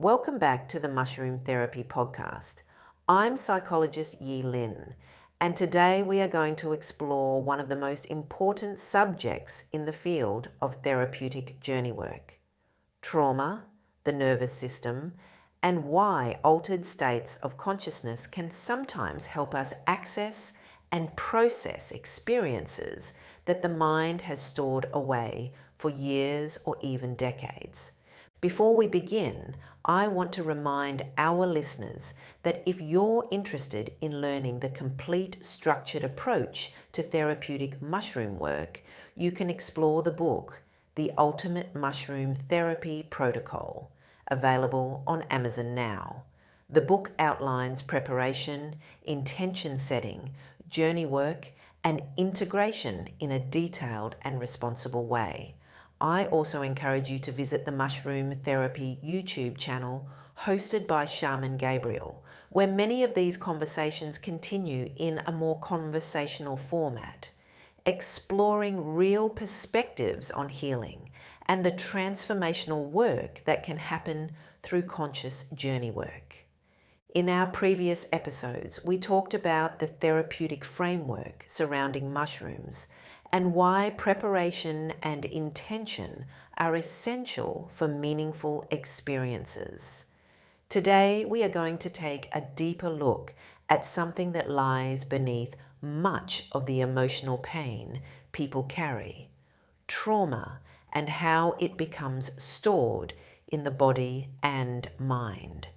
Welcome back to the Mushroom Therapy Podcast. I'm psychologist Yee Lin, and today we are going to explore one of the most important subjects in the field of therapeutic journey work: trauma, the nervous system, and why altered states of consciousness can sometimes help us access and process experiences that the mind has stored away for years or even decades. Before we begin, I want to remind our listeners that if you're interested in learning the complete structured approach to therapeutic mushroom work, you can explore the book, The Ultimate Mushroom Therapy Protocol, available on Amazon now. The book outlines preparation, intention setting, journey work, and integration in a detailed and responsible way. I also encourage you to visit the Mushroom Therapy YouTube channel hosted by Shaman Gabriel, where many of these conversations continue in a more conversational format, exploring real perspectives on healing and the transformational work that can happen through conscious journey work. In our previous episodes, we talked about the therapeutic framework surrounding mushrooms and why preparation and intention are essential for meaningful experiences. Today, we are going to take a deeper look at something that lies beneath much of the emotional pain people carry: trauma, and how it becomes stored in the body and mind.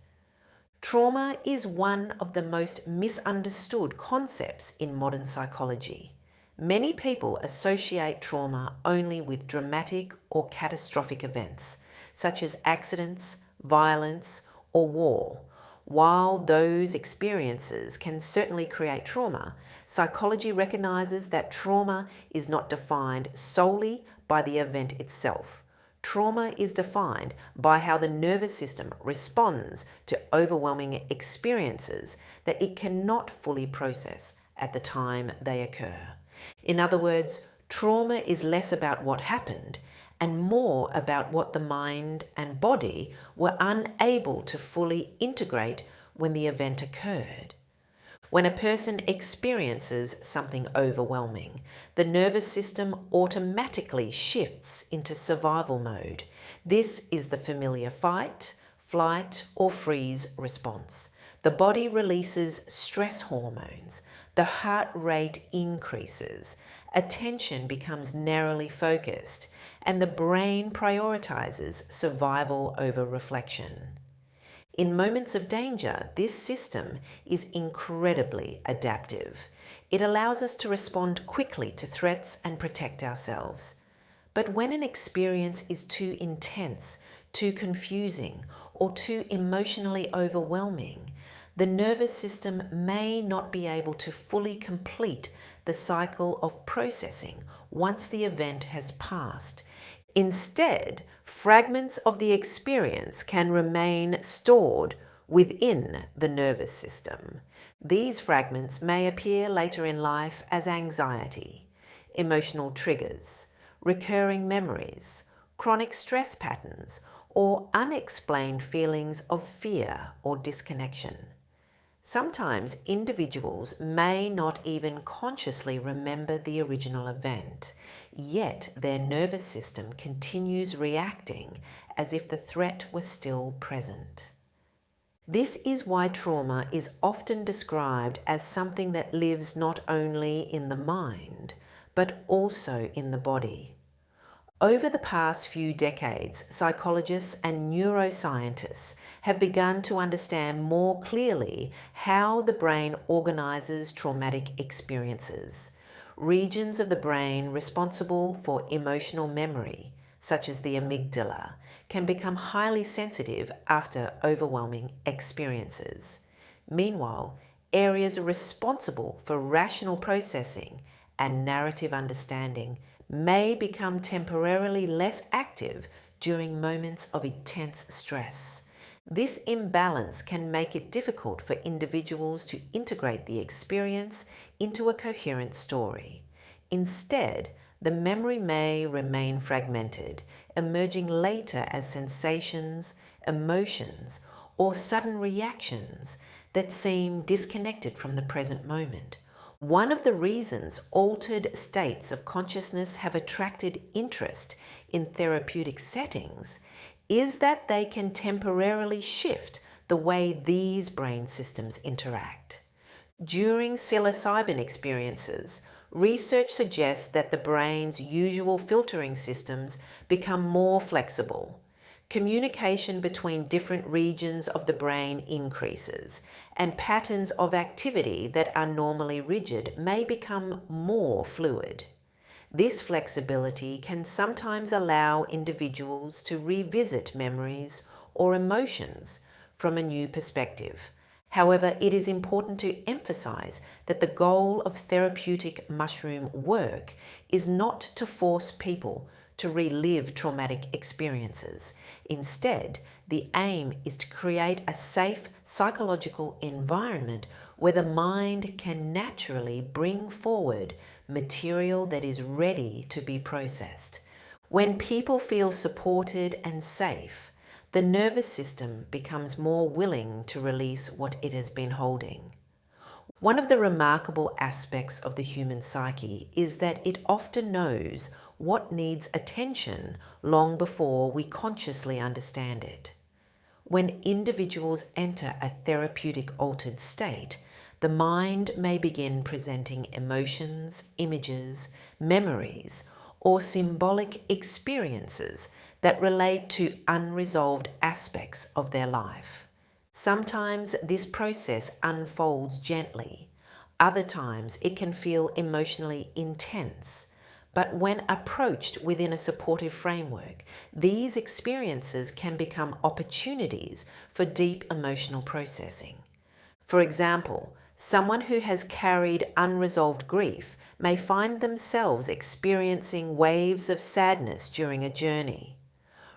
Trauma is one of the most misunderstood concepts in modern psychology. Many people associate trauma only with dramatic or catastrophic events, such as accidents, violence, or war. While those experiences can certainly create trauma, psychology recognizes that trauma is not defined solely by the event itself. Trauma is defined by how the nervous system responds to overwhelming experiences that it cannot fully process at the time they occur. In other words, trauma is less about what happened and more about what the mind and body were unable to fully integrate when the event occurred. When a person experiences something overwhelming, the nervous system automatically shifts into survival mode. This is the familiar fight, flight, or freeze response. The body releases stress hormones, the heart rate increases, attention becomes narrowly focused, and the brain prioritizes survival over reflection. In moments of danger, this system is incredibly adaptive. It allows us to respond quickly to threats and protect ourselves. But when an experience is too intense, too confusing, or too emotionally overwhelming, the nervous system may not be able to fully complete the cycle of processing once the event has passed. Instead, fragments of the experience can remain stored within the nervous system. These fragments may appear later in life as anxiety, emotional triggers, recurring memories, chronic stress patterns, or unexplained feelings of fear or disconnection. Sometimes individuals may not even consciously remember the original event, yet their nervous system continues reacting as if the threat was still present. This is why trauma is often described as something that lives not only in the mind, but also in the body. Over the past few decades, psychologists and neuroscientists have begun to understand more clearly how the brain organizes traumatic experiences. Regions of the brain responsible for emotional memory, such as the amygdala, can become highly sensitive after overwhelming experiences. Meanwhile, areas responsible for rational processing and narrative understanding may become temporarily less active during moments of intense stress. This imbalance can make it difficult for individuals to integrate the experience into a coherent story. Instead, the memory may remain fragmented, emerging later as sensations, emotions, or sudden reactions that seem disconnected from the present moment. One of the reasons altered states of consciousness have attracted interest in therapeutic settings is that they can temporarily shift the way these brain systems interact. During psilocybin experiences, research suggests that the brain's usual filtering systems become more flexible. Communication between different regions of the brain increases, and patterns of activity that are normally rigid may become more fluid. This flexibility can sometimes allow individuals to revisit memories or emotions from a new perspective. However, it is important to emphasize that the goal of therapeutic mushroom work is not to force people to relive traumatic experiences. Instead, the aim is to create a safe psychological environment where the mind can naturally bring forward material that is ready to be processed. When people feel supported and safe, the nervous system becomes more willing to release what it has been holding. One of the remarkable aspects of the human psyche is that it often knows what needs attention long before we consciously understand it. When individuals enter a therapeutic altered state, the mind may begin presenting emotions, images, memories, or symbolic experiences that relate to unresolved aspects of their life. Sometimes this process unfolds gently. Other times it can feel emotionally intense. But when approached within a supportive framework, these experiences can become opportunities for deep emotional processing. For example, someone who has carried unresolved grief may find themselves experiencing waves of sadness during a journey.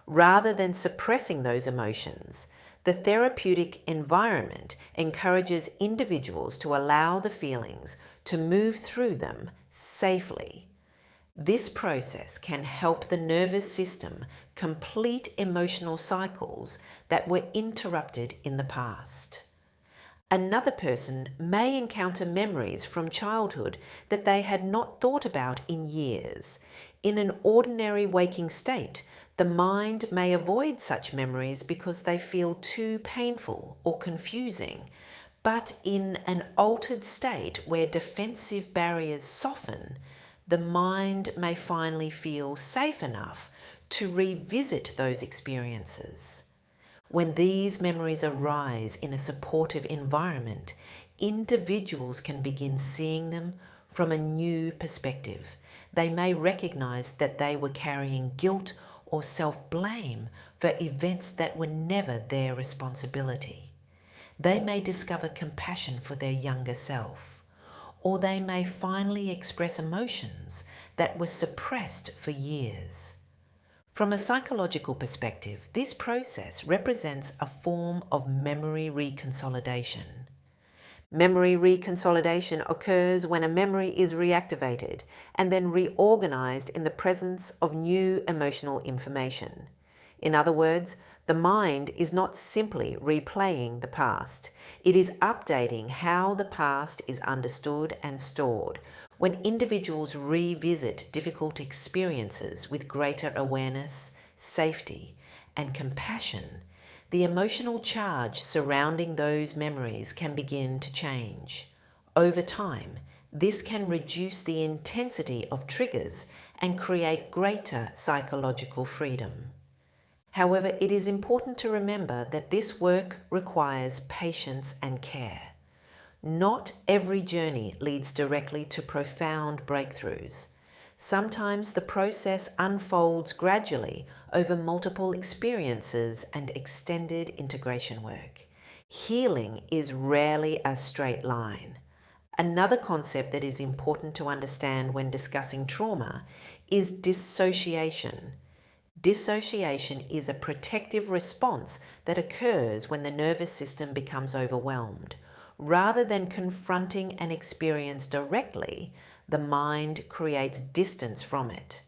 Rather than suppressing those emotions, the therapeutic environment encourages individuals to allow the feelings to move through them safely. This process can help the nervous system complete emotional cycles that were interrupted in the past. Another person may encounter memories from childhood that they had not thought about in years. In an ordinary waking state, the mind may avoid such memories because they feel too painful or confusing. But in an altered state where defensive barriers soften, the mind may finally feel safe enough to revisit those experiences. When these memories arise in a supportive environment, individuals can begin seeing them from a new perspective. They may recognize that they were carrying guilt or self-blame for events that were never their responsibility. They may discover compassion for their younger self, or they may finally express emotions that were suppressed for years. From a psychological perspective, this process represents a form of memory reconsolidation. Memory reconsolidation occurs when a memory is reactivated and then reorganized in the presence of new emotional information. In other words, the mind is not simply replaying the past. It is updating how the past is understood and stored. When individuals revisit difficult experiences with greater awareness, safety, and compassion, the emotional charge surrounding those memories can begin to change. Over time, this can reduce the intensity of triggers and create greater psychological freedom. However, it is important to remember that this work requires patience and care. Not every journey leads directly to profound breakthroughs. Sometimes the process unfolds gradually over multiple experiences and extended integration work. Healing is rarely a straight line. Another concept that is important to understand when discussing trauma is dissociation. Dissociation is a protective response that occurs when the nervous system becomes overwhelmed. Rather than confronting an experience directly, the mind creates distance from it.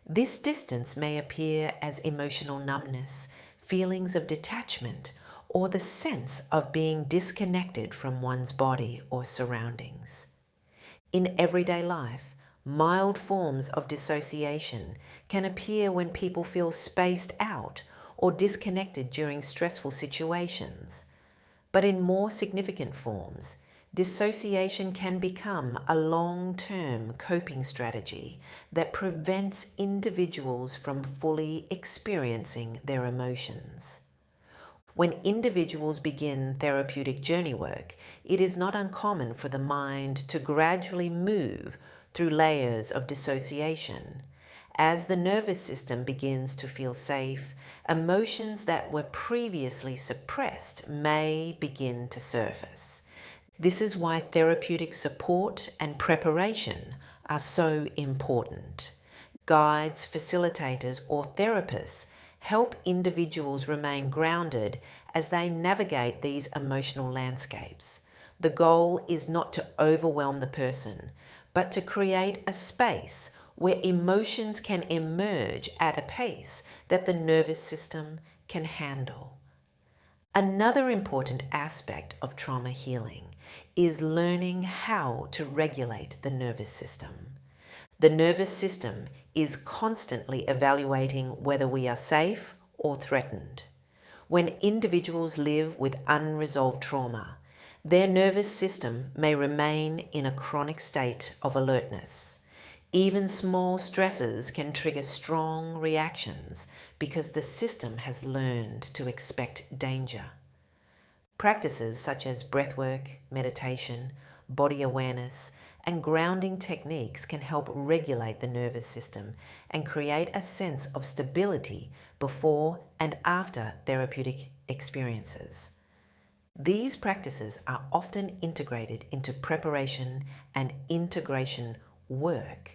This distance may appear as emotional numbness, feelings of detachment, or the sense of being disconnected from one's body or surroundings. In everyday life, mild forms of dissociation can appear when people feel spaced out or disconnected during stressful situations. But in more significant forms, dissociation can become a long-term coping strategy that prevents individuals from fully experiencing their emotions. When individuals begin therapeutic journey work, it is not uncommon for the mind to gradually move through layers of dissociation. As the nervous system begins to feel safe, emotions that were previously suppressed may begin to surface. This is why therapeutic support and preparation are so important. Guides, facilitators, or therapists help individuals remain grounded as they navigate these emotional landscapes. The goal is not to overwhelm the person, but to create a space where emotions can emerge at a pace that the nervous system can handle. Another important aspect of trauma healing is learning how to regulate the nervous system. The nervous system is constantly evaluating whether we are safe or threatened. When individuals live with unresolved trauma, their nervous system may remain in a chronic state of alertness. Even small stresses can trigger strong reactions because the system has learned to expect danger. Practices such as breathwork, meditation, body awareness, and grounding techniques can help regulate the nervous system and create a sense of stability before and after therapeutic experiences. These practices are often integrated into preparation and integration work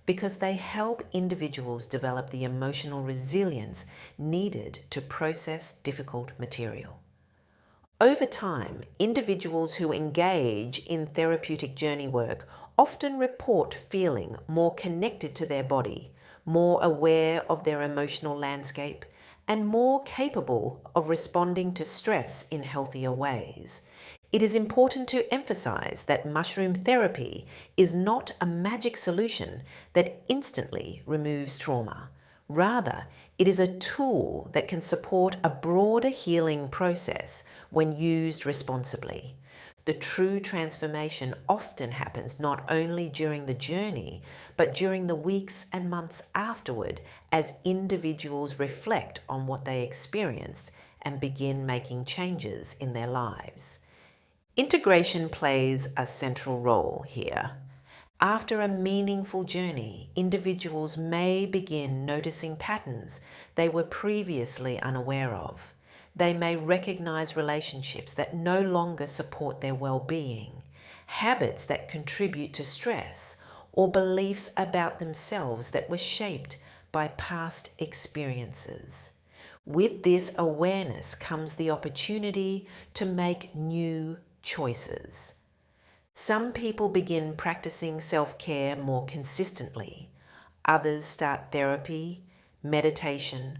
because they help individuals develop the emotional resilience needed to process difficult material. Over time, individuals who engage in therapeutic journey work often report feeling more connected to their body, more aware of their emotional landscape, and more capable of responding to stress in healthier ways. It is important to emphasize that mushroom therapy is not a magic solution that instantly removes trauma. Rather, it is a tool that can support a broader healing process when used responsibly. The true transformation often happens not only during the journey, but during the weeks and months afterward as individuals reflect on what they experienced and begin making changes in their lives. Integration plays a central role here. After a meaningful journey, individuals may begin noticing patterns they were previously unaware of. They may recognize relationships that no longer support their well-being, habits that contribute to stress, or beliefs about themselves that were shaped by past experiences. With this awareness comes the opportunity to make new choices. Some people begin practicing self-care more consistently. Others start therapy, meditation,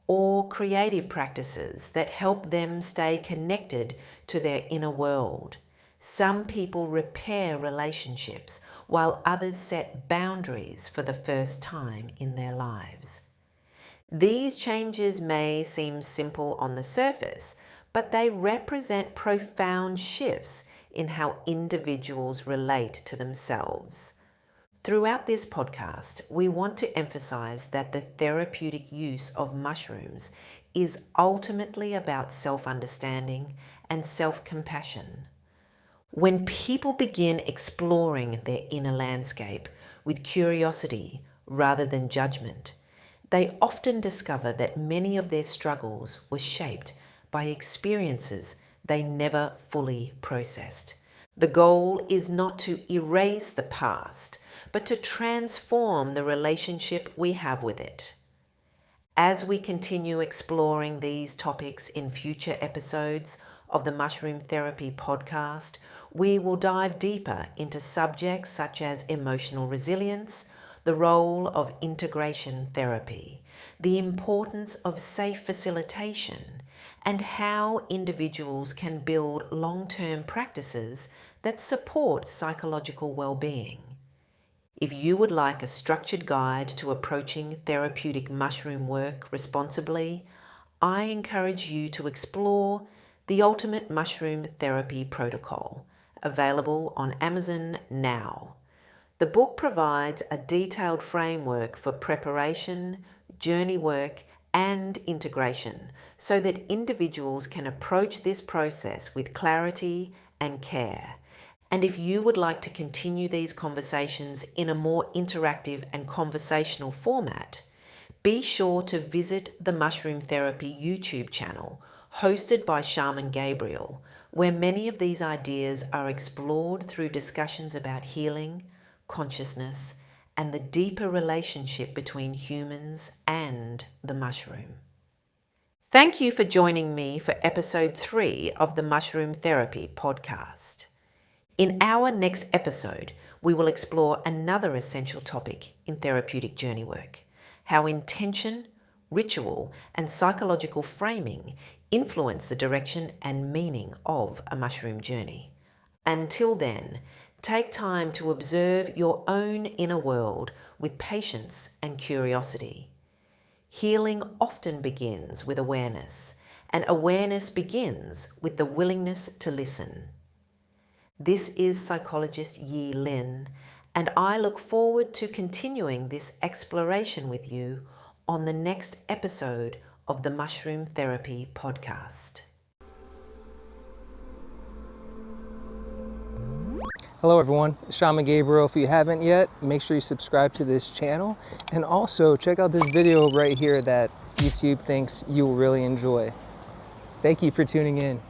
or creative practices that help them stay connected to their inner world. Some people repair relationships while others set boundaries for the first time in their lives. These changes may seem simple on the surface, but they represent profound shifts in how individuals relate to themselves. Throughout this podcast, we want to emphasize that the therapeutic use of mushrooms is ultimately about self-understanding and self-compassion. When people begin exploring their inner landscape with curiosity rather than judgment, they often discover that many of their struggles were shaped by experiences they never fully processed. The goal is not to erase the past, but to transform the relationship we have with it. As we continue exploring these topics in future episodes of the Mushroom Therapy podcast, we will dive deeper into subjects such as emotional resilience, the role of integration therapy, the importance of safe facilitation, and how individuals can build long-term practices that support psychological well-being. If you would like a structured guide to approaching therapeutic mushroom work responsibly, I encourage you to explore The Ultimate Mushroom Therapy Protocol, available on Amazon now. The book provides a detailed framework for preparation, journey work, and integration so that individuals can approach this process with clarity and care. And if you would like to continue these conversations in a more interactive and conversational format, be sure to visit the Mushroom Therapy YouTube channel, hosted by Shaman Gabriel, where many of these ideas are explored through discussions about healing, consciousness, and the deeper relationship between humans and the mushroom. Thank you for joining me for episode 3 of the Mushroom Therapy podcast. In our next episode, we will explore another essential topic in therapeutic journey work: how intention, ritual, and psychological framing influence the direction and meaning of a mushroom journey. Until then, take time to observe your own inner world with patience and curiosity. Healing often begins with awareness, and awareness begins with the willingness to listen. This is psychologist Yee Lin, and I look forward to continuing this exploration with you on the next episode of the Mushroom Therapy podcast. Hello everyone, Shaman Gabriel. If you haven't yet, make sure you subscribe to this channel, and also check out this video right here that YouTube thinks you will really enjoy. Thank you for tuning in.